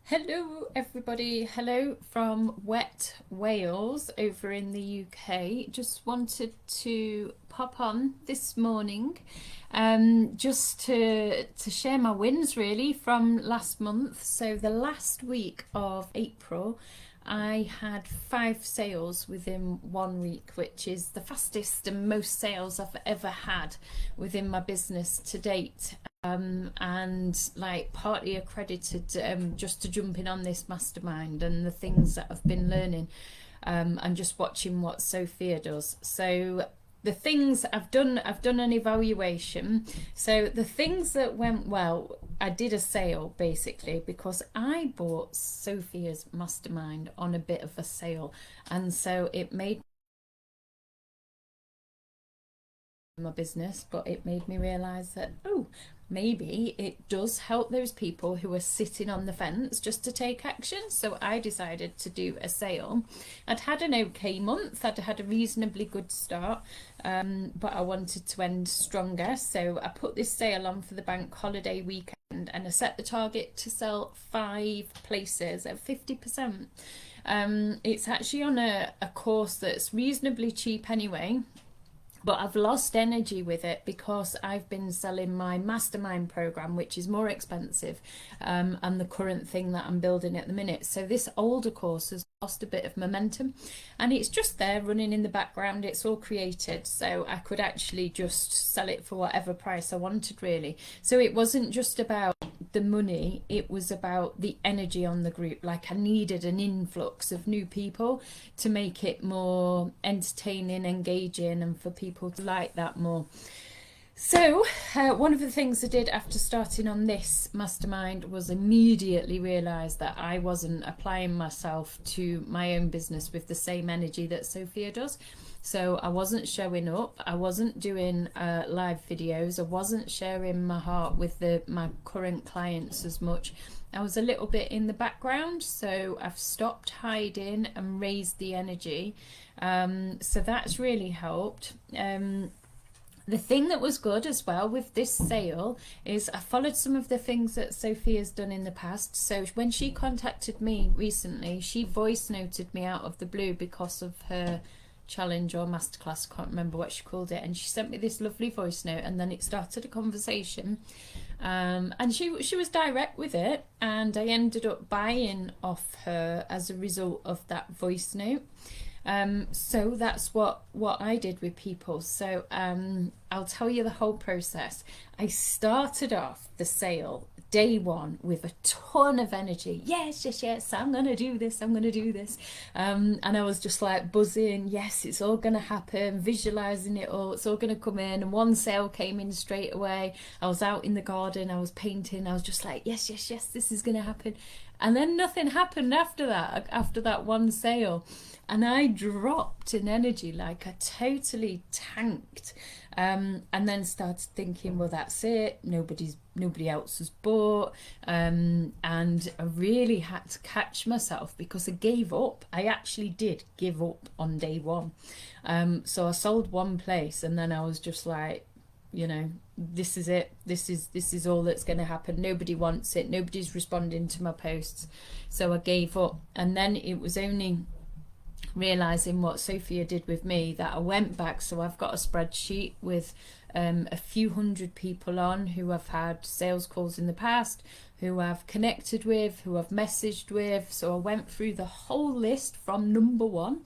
Hello everybody, hello from wet Wales over in the UK. Just wanted to pop on this morning just to share my wins really from last month. So the last week of April I had 5 sales within 1 week, which is the fastest and most sales I've ever had within my business to date. And like partly accredited just to jumping on this mastermind and the things that I've been learning and just watching what Sophia does. So the things I've done an evaluation. So the things that went well, I did a sale basically because I bought Sophia's mastermind on a bit of a sale, and so it made my business, but it made me realize that maybe it does help those people who are sitting on the fence just to take action. So I decided to do a sale. I'd had an okay month, I'd had a reasonably good start, but I wanted to end stronger, so I put this sale on for the bank holiday weekend and I set the target to sell 5 places at 50%. It's actually on a course that's reasonably cheap anyway, but I've lost energy with it because I've been selling my mastermind program, which is more expensive, and the current thing that I'm building at the minute. So this older course has lost a bit of momentum, and it's just there running in the background. It's all created, so I could actually just sell it for whatever price I wanted really. So it wasn't just about the money, it was about the energy on the group. Like I needed an influx of new people to make it more entertaining, engaging, and for people to like that more. So one of the things I did after starting on this mastermind was immediately realise that I wasn't applying myself to my own business with the same energy that Sophia does. So I wasn't showing up, I wasn't doing live videos, I wasn't sharing my heart with my current clients as much. I was a little bit in the background, so I've stopped hiding and raised the energy. So that's really helped. The thing that was good as well with this sale is I followed some of the things that Sophia's done in the past. So when she contacted me recently, she voice noted me out of the blue because of her challenge or masterclass, I can't remember what she called it, and she sent me this lovely voice note, and then it started a conversation, and she was direct with it, and I ended up buying off her as a result of that voice note. So that's what I did with people. So I'll tell you the whole process. I started off the sale day 1 with a ton of energy. Yes, I'm gonna do this, and I was just like buzzing. Yes, it's all gonna happen, visualizing it all, it's all gonna come in. And one sale came in straight away. I was out in the garden, I was painting, I was just like yes, this is gonna happen. And then nothing happened after that one sale, and I dropped in energy, like I totally tanked, and then started thinking, well, that's it, nobody else has bought, and I really had to catch myself because I gave up. I actually did give up on day 1. So I sold 1 place, and then I was just like, this is it, this is all that's going to happen. Nobody wants it, nobody's responding to my posts, so I gave up. And then it was only realizing what Sophia did with me that I went back. So I've got a spreadsheet with a few hundred people on who I've had sales calls in the past, who I've connected with, who I've messaged with. So I went through the whole list from number 1,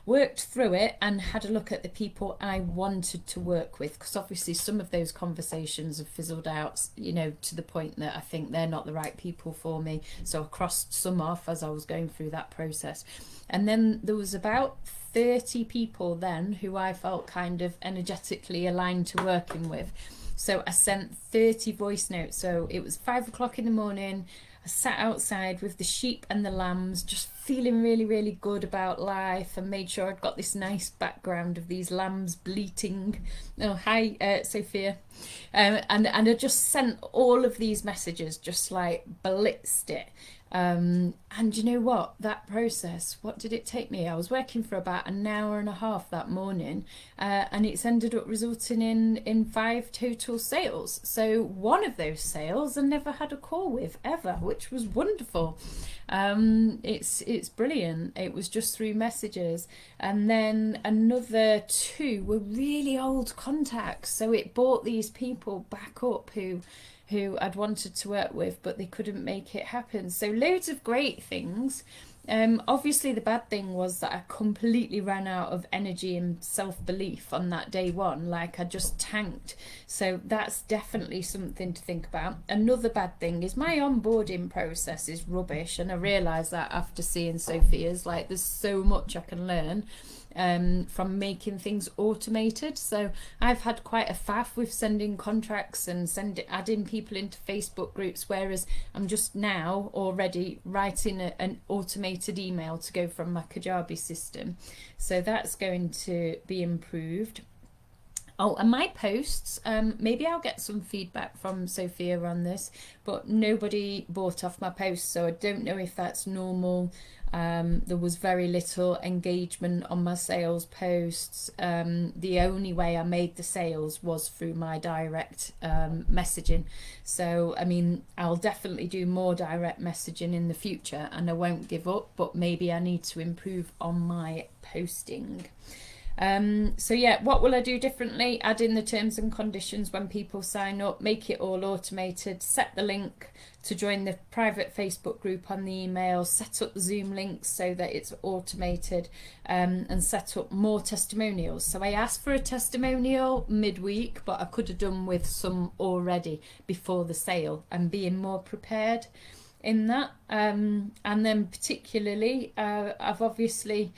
worked through it, and had a look at the people I wanted to work with, because obviously some of those conversations have fizzled out, to the point that I think they're not the right people for me. So I crossed some off as I was going through that process. And then there was about 30 people then who I felt kind of energetically aligned to working with. So I sent 30 voice notes. So it was 5 o'clock in the morning. I sat outside with the sheep and the lambs, just feeling really, really good about life, and made sure I'd got this nice background of these lambs bleating. Oh, hi, Sophia. And I just sent all of these messages, just like blitzed it. And you know what, that process, what did it take me? I was working for about an hour and a half that morning, and it's ended up resulting in 5 total sales. So one of those sales I never had a call with ever, which was wonderful. It's brilliant. It was just through messages, and then another 2 were really old contacts, so it brought these people back up who I'd wanted to work with, but they couldn't make it happen. So loads of great things. Obviously the bad thing was that I completely ran out of energy and self-belief on that day 1. Like, I just tanked. So that's definitely something to think about. Another bad thing is my onboarding process is rubbish, and I realised that after seeing Sophia's. Like, there's so much I can learn from making things automated. So I've had quite a faff with sending contracts and adding people into Facebook groups, whereas I'm just now already writing an automated email to go from my Kajabi system. So that's going to be improved. Oh, and my posts, maybe I'll get some feedback from Sophia on this, but nobody bought off my posts, so I don't know if that's normal. There was very little engagement on my sales posts. The only way I made the sales was through my direct messaging. So, I mean, I'll definitely do more direct messaging in the future, and I won't give up, but maybe I need to improve on my posting. So yeah, what will I do differently? Add in the terms and conditions when people sign up, make it all automated, set the link to join the private Facebook group on the email, set up Zoom links so that it's automated, and set up more testimonials. So I asked for a testimonial midweek, but I could have done with some already before the sale, and being more prepared in that. And then particularly, I've obviously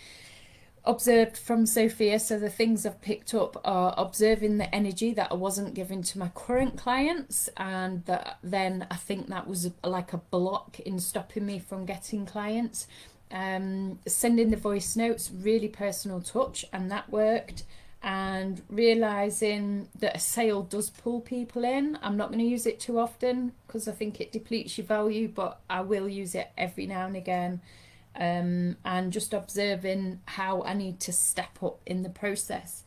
observed from Sophia, so the things I've picked up are observing the energy that I wasn't giving to my current clients, and that then I think that was like a block in stopping me from getting clients. Sending the voice notes, really personal touch, and that worked. And realising that a sale does pull people in. I'm not going to use it too often because I think it depletes your value, but I will use it every now and again. And just observing how I need to step up in the process.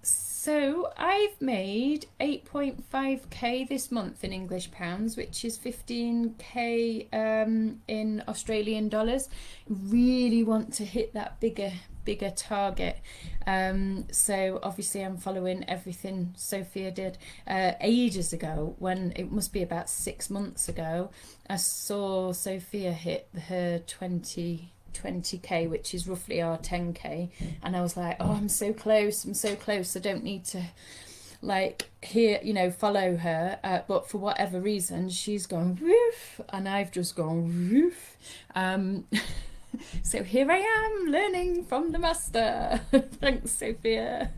So I've made 8.5k this month in English pounds, which is 15k in Australian dollars. Really want to hit that bigger target. So obviously I'm following everything Sophia did. Ages ago, when it must be about 6 months ago, I saw Sophia hit her 20k, which is roughly our 10k, and I was like, oh, I'm so close, I don't need to like follow her, but for whatever reason she's gone woof and I've just gone woof. So here I am learning from the master. Thanks, Sophia.